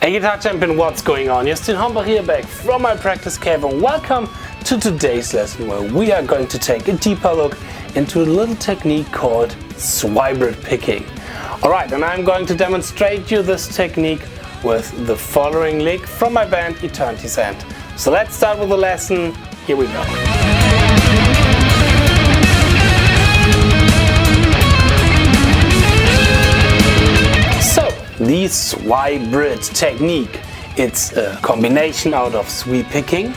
Hey Guitar Champion, what's going on? Justin Homburg here, back from my practice cave, and welcome to today's lesson where we are going to take a deeper look into a little technique called SWYBRID picking. Alright, and I'm going to demonstrate you this technique with the following lick from my band Eternity's End. So let's start with the lesson. Here we go. The SWYBRID technique, it's a combination out of sweep picking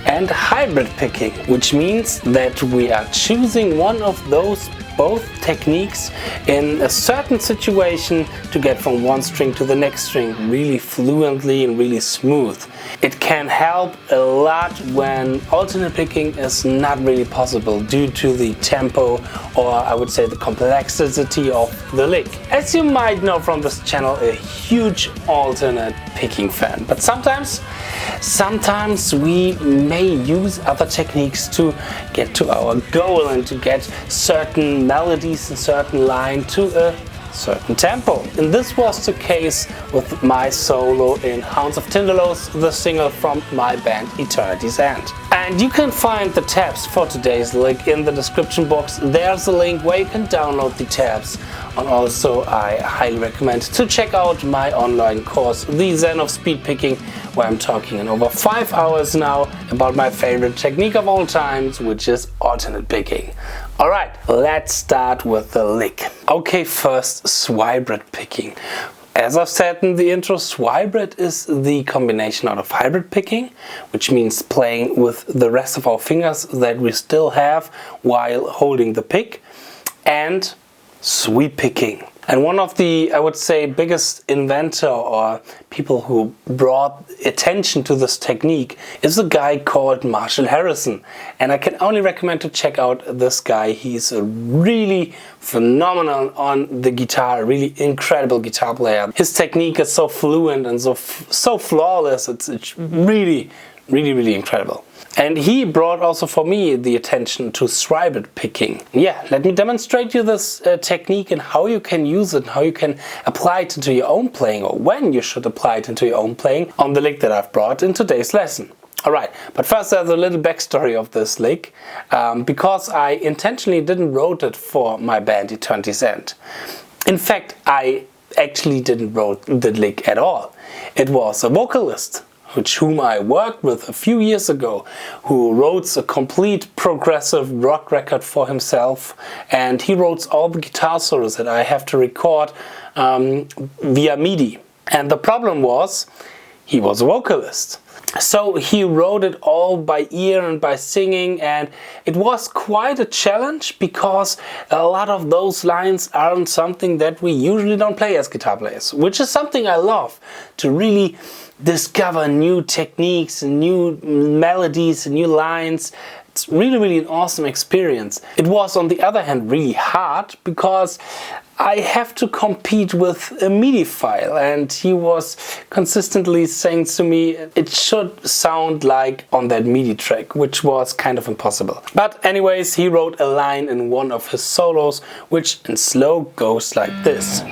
and hybrid picking, which means that we are choosing one of those both techniques in a certain situation to get from one string to the next string really fluently and really smooth. It can help a lot when alternate picking is not really possible due to the tempo, or I would say the complexity of the lick. As you might know from this channel, a huge alternate picking fan, but sometimes we may use other techniques to get to our goal and to get certain melodies and certain line to a certain tempo. And this was the case with my solo in Hounds of Tindalos, the single from my band Eternity's End. And you can find the tabs for today's lick in the description box. There's a link where you can download the tabs. And also I highly recommend to check out my online course, The Zen of Speed Picking, where I'm talking in over 5 hours now about my favorite technique of all times, which is alternate picking. Alright, let's start with the lick. Okay, first SWYBRID picking. As I've said in the intro, SWYBRID is the combination out of hybrid picking, which means playing with the rest of our fingers that we still have while holding the pick, and sweep picking. And one of the, I would say, biggest inventor or people who brought attention to this technique is a guy called Marshall Harrison. And I can only recommend to check out this guy. He's a really phenomenal on the guitar, really incredible guitar player. His technique is so fluent and so flawless. It's really incredible. And he brought also for me the attention to SWYBRID picking. Yeah, let me demonstrate you this technique and how you can use it, how you can apply it into your own playing, or when you should apply it into your own playing on the lick that I've brought in today's lesson. Alright, but first there's a little backstory of this lick, because I intentionally didn't wrote it for my band Eternity's End. In fact, I actually didn't wrote the lick at all. It was a vocalist whom I worked with a few years ago, who wrote a complete progressive rock record for himself, and he wrote all the guitar solos that I have to record via MIDI. And the problem was, he was a vocalist. So he wrote it all by ear and by singing, and it was quite a challenge because a lot of those lines aren't something that we usually don't play as guitar players, which is something I love, to really discover new techniques, new melodies, new lines. It's really an awesome experience. It was, on the other hand, really hard because I have to compete with a MIDI file, and he was consistently saying to me it should sound like on that MIDI track, which was kind of impossible. But anyways, he wrote a line in one of his solos, which in slow goes like this.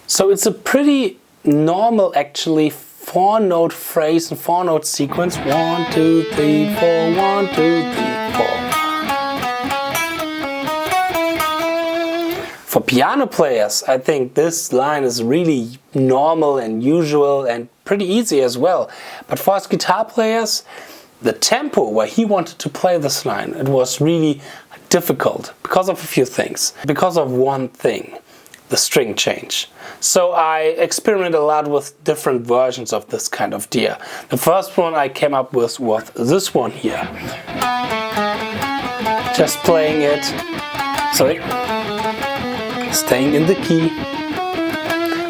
So it's a pretty normal, actually, 4-note phrase and 4-note sequence. 1, 2, 3, 4, 1, 2, 3, 4. For piano players, I think this line is really normal and usual and pretty easy as well. But for us guitar players, the tempo where he wanted to play this line, it was really difficult because of a few things. Because of one thing, the string change. So I experimented a lot with different versions of this kind of deer. The first one I came up with was this one here. Just playing it, staying in the key,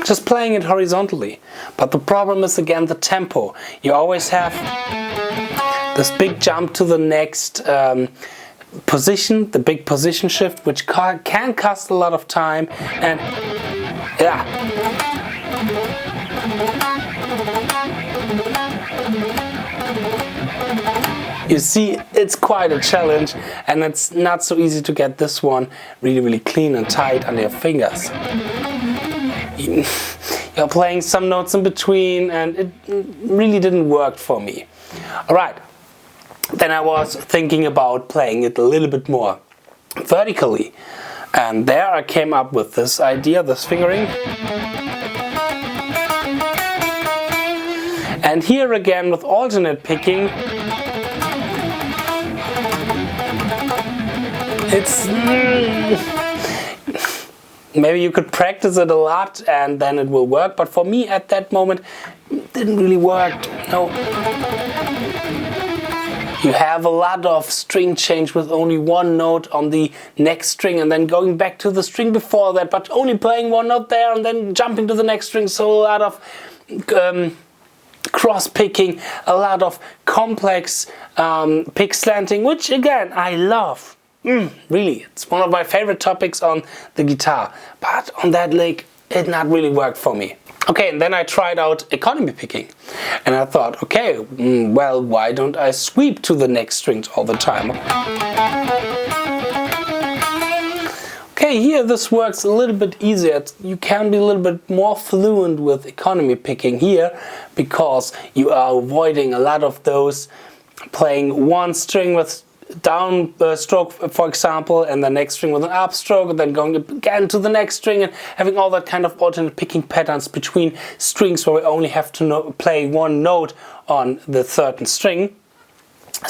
just playing it horizontally. But the problem is again the tempo. You always have this big jump to the next position, the big position shift, which can cost a lot of time, and yeah. You see, it's quite a challenge, and it's not so easy to get this one really clean and tight under your fingers. You're playing some notes in between, and it really didn't work for me. Alright, then I was thinking about playing it a little bit more vertically, and there I came up with this idea, this fingering. And here again with alternate picking, it's maybe you could practice it a lot and then it will work, but for me at that moment it didn't really work. No. You have a lot of string change with only one note on the next string and then going back to the string before that, but only playing one note there and then jumping to the next string. So a lot of cross picking, a lot of complex pick slanting, which again I love. Really, it's one of my favorite topics on the guitar, but on that lick it not really worked for me. Okay, and then I tried out economy picking, and I thought, okay, well, why don't I sweep to the next strings all the time? Okay, here this works a little bit easier. You can be a little bit more fluent with economy picking here, because you are avoiding a lot of those playing one string with down stroke, for example, and the next string with an up stroke, and then going again to the next string, and having all that kind of alternate picking patterns between strings where we only have to play one note on the certain string.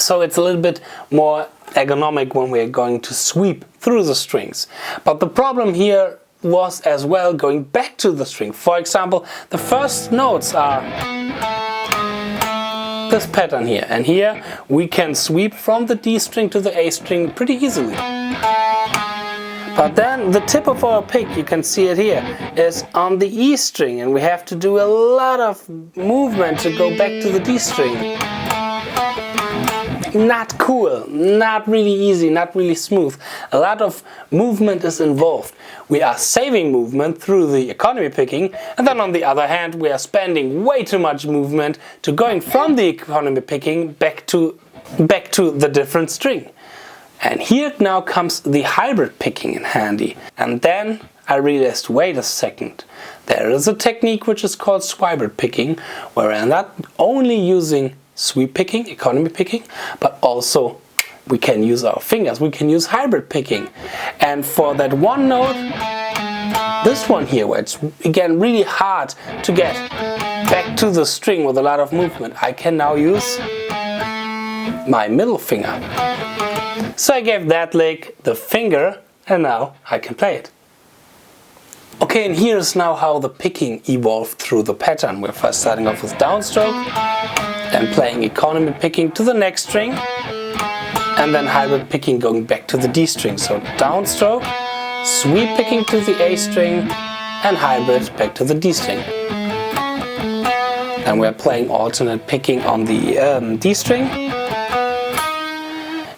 So it's a little bit more ergonomic when we're going to sweep through the strings. But the problem here was as well going back to the string. For example, the first notes are this pattern here, and here we can sweep from the D string to the A string pretty easily. But then the tip of our pick, you can see it here, is on the E string, and we have to do a lot of movement to go back to the D string. Not cool, not really easy, not really smooth. A lot of movement is involved. We are saving movement through the economy picking, and then on the other hand we are spending way too much movement to going from the economy picking back to the different string. And here now comes the hybrid picking in handy. And then I realized, wait a second, there is a technique which is called SWYBRID picking, where I'm not only using sweep picking, economy picking, but also we can use our fingers, we can use hybrid picking. And for that one note, this one here, where it's again really hard to get back to the string with a lot of movement, I can now use my middle finger. So I gave that lick the finger, and now I can play it. Okay, and here's now how the picking evolved through the pattern. We're first starting off with downstroke, then playing economy picking to the next string, and then hybrid picking going back to the D string. So downstroke, sweep picking to the A string, and hybrid back to the D string. And we're playing alternate picking on the D string.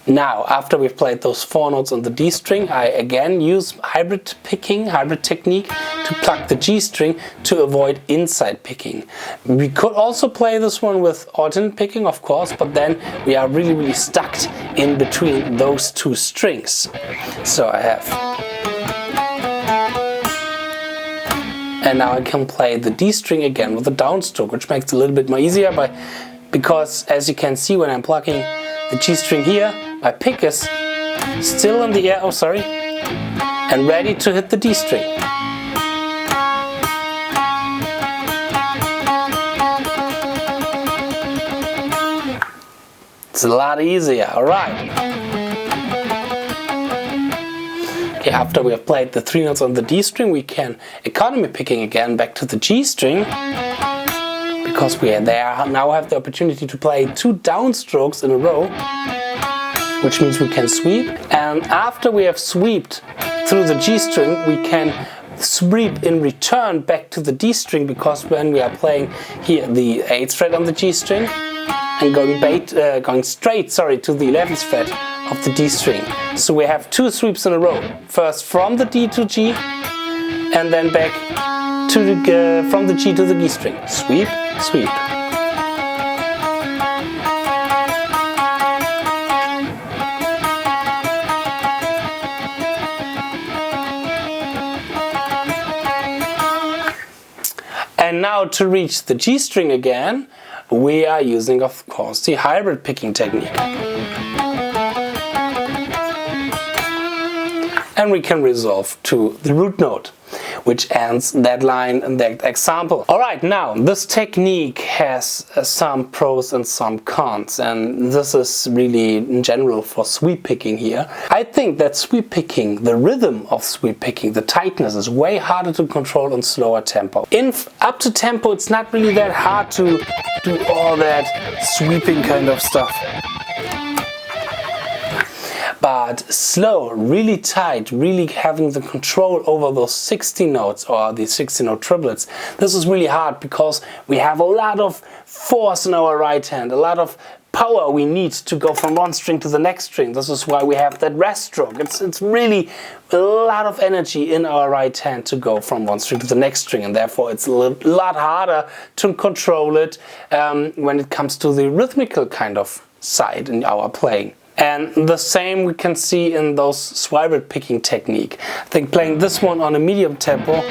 Now, after we've played those 4 notes on the D string, I again use hybrid picking, hybrid technique, to pluck the G string to avoid inside picking. We could also play this one with alternate picking, of course, but then we are really stuck in between those 2 strings. So I have... And now I can play the D string again with the downstroke, which makes it a little bit more easier, because as you can see when I'm plucking the G string here, my pick is still in the air, and ready to hit the D string. It's a lot easier, alright. Okay, after we have played the 3 notes on the D string, we can economy picking again back to the G string, because we now have the opportunity to play 2 downstrokes in a row, which means we can sweep. And after we have swept through the G string, we can sweep in return back to the D string, because when we are playing here the 8th fret on the G string and going straight to the 11th fret of the D string. So we have 2 sweeps in a row. First from the D to G, and then back to from the G to the G string. Sweep, sweep. And now to reach the G string again, we are using, of course, the hybrid picking technique. And we can resolve to the root note, which ends that line in that example. Alright, now this technique has some pros and some cons, and this is really in general for sweep picking here. I think that sweep picking, the rhythm of sweep picking, the tightness is way harder to control in slower tempo. In up to tempo it's not really that hard to do all that sweeping kind of stuff. But slow, really tight, really having the control over those 60 notes or the 60 note triplets, this is really hard because we have a lot of force in our right hand, a lot of power we need to go from one string to the next string. This is why we have that rest stroke. It's really a lot of energy in our right hand to go from one string to the next string, and therefore it's a lot harder to control it when it comes to the rhythmical kind of side in our playing. And the same we can see in those SWYBRID picking technique. I think playing this one on a medium tempo,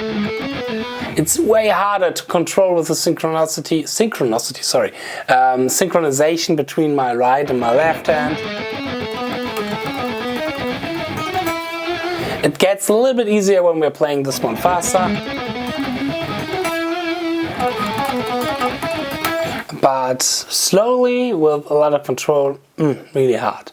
it's way harder to control with the synchronization between my right and my left hand. It gets a little bit easier when we're playing this one faster. But slowly, with a lot of control, really hard.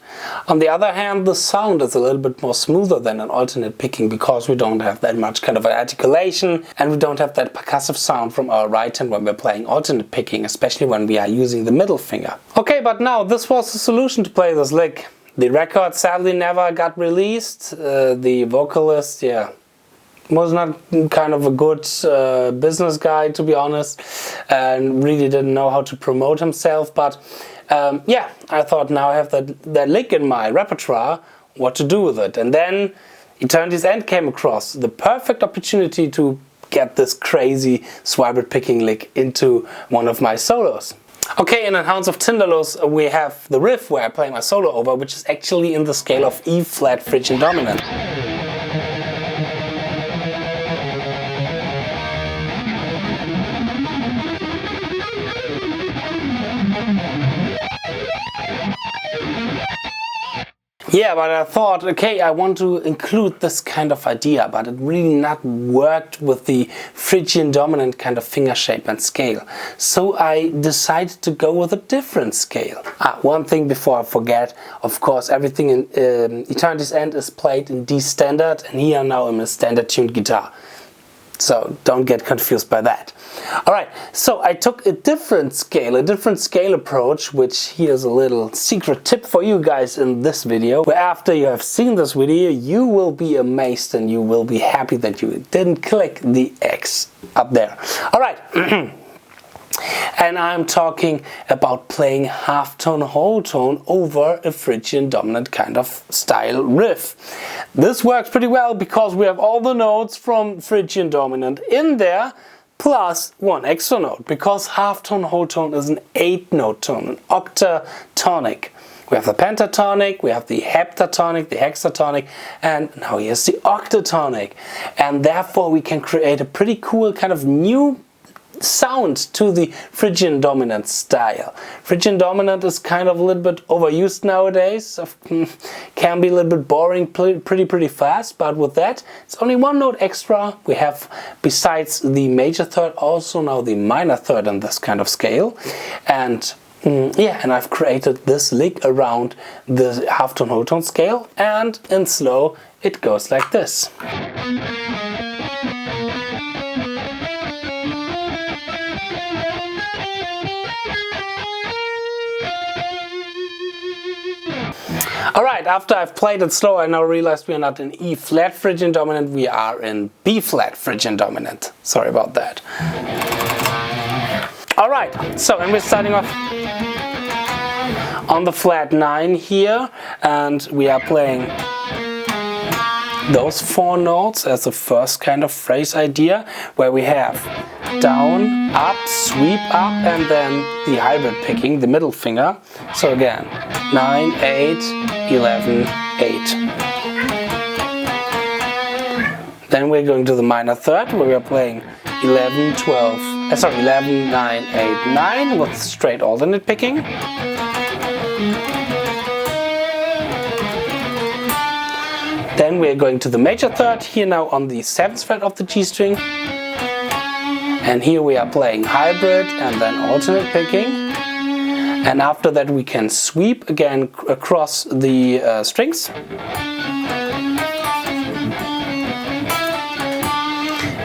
On the other hand, the sound is a little bit more smoother than an alternate picking because we don't have that much kind of an articulation and we don't have that percussive sound from our right hand when we're playing alternate picking, especially when we are using the middle finger. Okay, but now this was the solution to play this lick. The record sadly never got released. The vocalist, was not kind of a good business guy, to be honest, and really didn't know how to promote himself. But yeah, I thought now I have that lick in my repertoire, what to do with it. And then Eternity's End came across the perfect opportunity to get this crazy SWYBRID picking lick into one of my solos. Okay, and in Hounds of Tindalos we have the riff where I play my solo over, which is actually in the scale of E flat Phrygian dominant. Yeah, but I thought, okay, I want to include this kind of idea, but it really not worked with the Phrygian dominant kind of finger shape and scale. So I decided to go with a different scale. One thing before I forget, of course, everything in Eternity's End is played in D standard, and here now I'm a standard tuned guitar. So don't get confused by that. Alright, so I took a different scale approach, which here's a little secret tip for you guys in this video, where after you have seen this video you will be amazed and you will be happy that you didn't click the X up there. Alright. And I'm talking about playing half tone, whole tone over a Phrygian dominant kind of style riff. This works pretty well because we have all the notes from Phrygian dominant in there, plus one extra note, because half tone, whole tone is an 8-note tone, an octatonic. We have the pentatonic, we have the heptatonic, the hexatonic, and now here's the octatonic. And therefore we can create a pretty cool kind of new sound to the Phrygian dominant style. Phrygian dominant is kind of a little bit overused nowadays, can be a little bit boring pretty fast, but with that it's only one note extra. We have, besides the major third, also now the minor third in this kind of scale. And yeah, and I've created this lick around the half tone whole tone scale, and in slow it goes like this. Alright, after I've played it slow, I now realized we are not in E flat Phrygian dominant, we are in B flat Phrygian dominant. Sorry about that. Alright, so and we're starting off on the flat 9 here, and we are playing those 4 notes as the first kind of phrase idea, where we have down, up, sweep up, and then the hybrid picking, the middle finger. So again, 9, 8, 11, 8. Then we're going to the minor third, where we're playing 11, 12, sorry, 11, 9, 8, 9 with straight alternate picking. Then we're going to the major third here now on the 7th fret of the G string. And here we are playing hybrid and then alternate picking. And after that we can sweep again across the strings.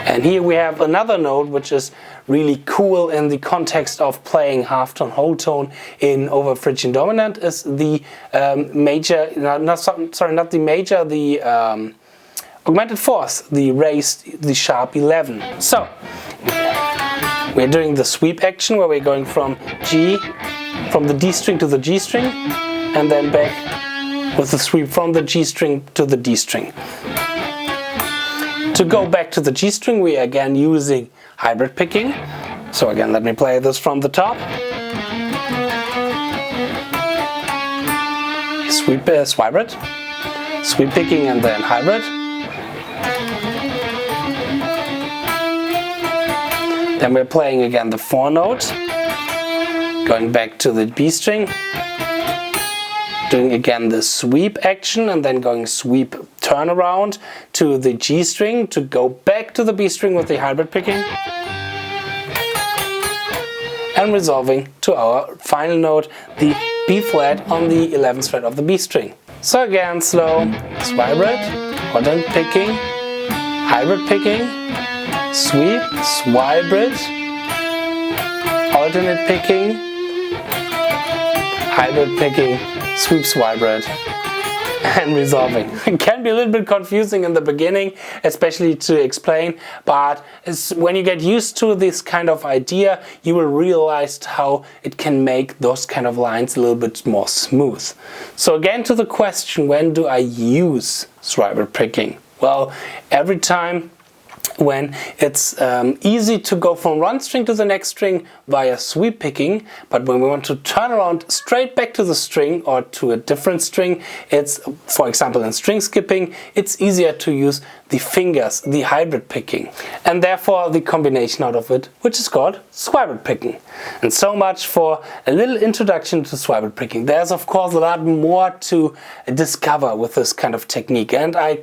And here we have another note which is really cool in the context of playing half tone, whole tone in over Phrygian dominant, is the major, not the major, the augmented fourth, the raised, the sharp 11. So we're doing the sweep action where we're going from the D string to the G string, and then back with the sweep from the G string to the D string. To go back to the G string, we are again using hybrid picking. So again, let me play this from the top. SWYBRID, sweep picking and then hybrid. Then we're playing again the 4 note, going back to the B string, doing again the sweep action and then going sweep turnaround to the G string to go back to the B string with the hybrid picking, and resolving to our final note, the B flat on the 11th fret of the B string. So again, slow, SWYBRID, alternate picking, hybrid picking, sweep, SWYBRID, alternate picking, hybrid picking, sweep, SWYBRID, and resolving. It can be a little bit confusing in the beginning, especially to explain, but when you get used to this kind of idea, you will realize how it can make those kind of lines a little bit more smooth. So again, to the question, when do I use SWYBRID picking? Well, every time when it's easy to go from one string to the next string via sweep picking, but when we want to turn around straight back to the string or to a different string, it's, for example, in string skipping, it's easier to use the fingers, the hybrid picking, and therefore the combination out of it, which is called SWYBRID picking. And so much for a little introduction to SWYBRID picking. There's of course a lot more to discover with this kind of technique, and I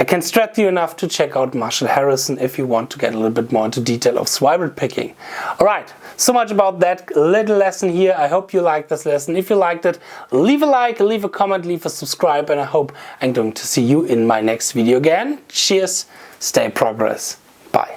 can stress you enough to check out Marshall Harrison if you want to get a little bit more into detail of SWYBRID picking. Alright, so much about that little lesson here. I hope you liked this lesson. If you liked it, leave a like, leave a comment, leave a subscribe, and I hope I'm going to see you in my next video again. Cheers, stay progress, bye.